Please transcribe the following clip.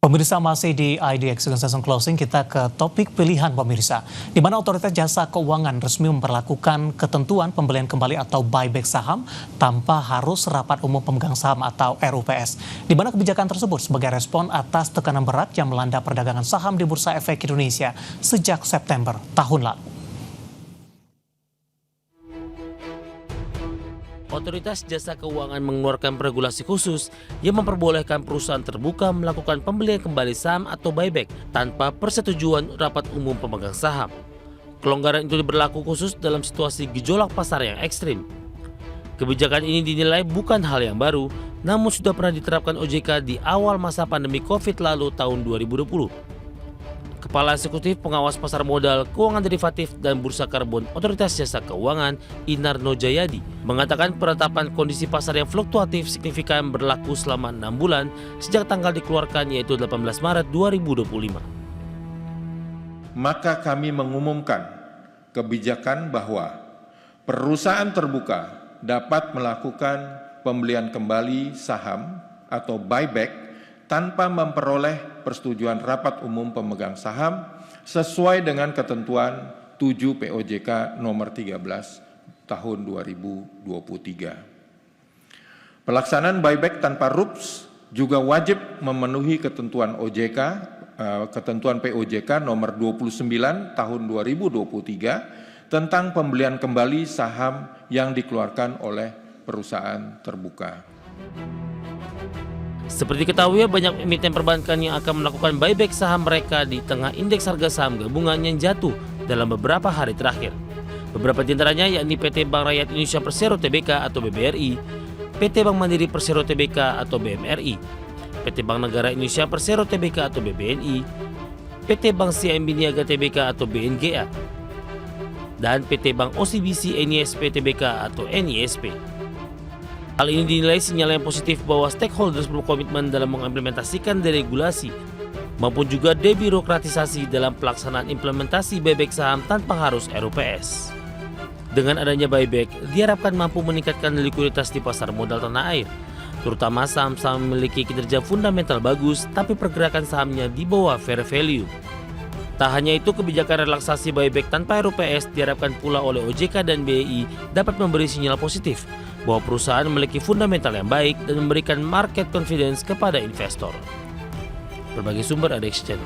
Pemirsa, masih di IDX Session Closing, kita ke topik pilihan pemirsa, di mana Otoritas Jasa Keuangan resmi memperlakukan ketentuan pembelian kembali atau buyback saham tanpa harus rapat umum pemegang saham atau RUPS. Di mana kebijakan tersebut sebagai respon atas tekanan berat yang melanda perdagangan saham di Bursa Efek Indonesia sejak September tahun lalu. Otoritas Jasa Keuangan mengeluarkan regulasi khusus yang memperbolehkan perusahaan terbuka melakukan pembelian kembali saham atau buyback tanpa persetujuan rapat umum pemegang saham. Kelonggaran itu berlaku khusus dalam situasi gejolak pasar yang ekstrim. Kebijakan ini dinilai bukan hal yang baru, namun sudah pernah diterapkan OJK di awal masa pandemi COVID lalu tahun 2020. Kepala Eksekutif Pengawas Pasar Modal, Keuangan Derivatif, dan Bursa Karbon Otoritas Jasa Keuangan, Inarno Jayadi, mengatakan penetapan kondisi pasar yang fluktuatif signifikan berlaku selama 6 bulan sejak tanggal dikeluarkan, yaitu 18 Maret 2025. Maka kami mengumumkan kebijakan bahwa perusahaan terbuka dapat melakukan pembelian kembali saham atau buyback tanpa memperoleh persetujuan rapat umum pemegang saham sesuai dengan ketentuan 7 POJK nomor 13 tahun 2023. Pelaksanaan buyback tanpa RUPS juga wajib memenuhi ketentuan OJK, ketentuan POJK nomor 29 tahun 2023 tentang pembelian kembali saham yang dikeluarkan oleh perusahaan terbuka. Seperti ketahui, banyak emiten perbankan yang akan melakukan buyback saham mereka di tengah indeks harga saham gabungan yang jatuh dalam beberapa hari terakhir. Beberapa di antaranya yakni PT Bank Rakyat Indonesia Persero Tbk atau BBRI, PT Bank Mandiri Persero Tbk atau BMRI, PT Bank Negara Indonesia Persero Tbk atau BBNI, PT Bank CIMB Niaga Tbk atau BNGA, dan PT Bank OCBC NISP Tbk atau NISP. Hal ini dinilai sinyal yang positif bahwa stakeholders berkomitmen dalam mengimplementasikan deregulasi maupun juga debirokratisasi dalam pelaksanaan implementasi buyback saham tanpa harus RUPS. Dengan adanya buyback, diharapkan mampu meningkatkan likuiditas di pasar modal tanah air, terutama saham-saham memiliki kinerja fundamental bagus tapi pergerakan sahamnya di bawah fair value. Tak hanya itu, kebijakan relaksasi buyback tanpa RUPS diharapkan pula oleh OJK dan BI dapat memberi sinyal positif bahwa perusahaan memiliki fundamental yang baik dan memberikan market confidence kepada investor. Berbagai sumber ada Exchange.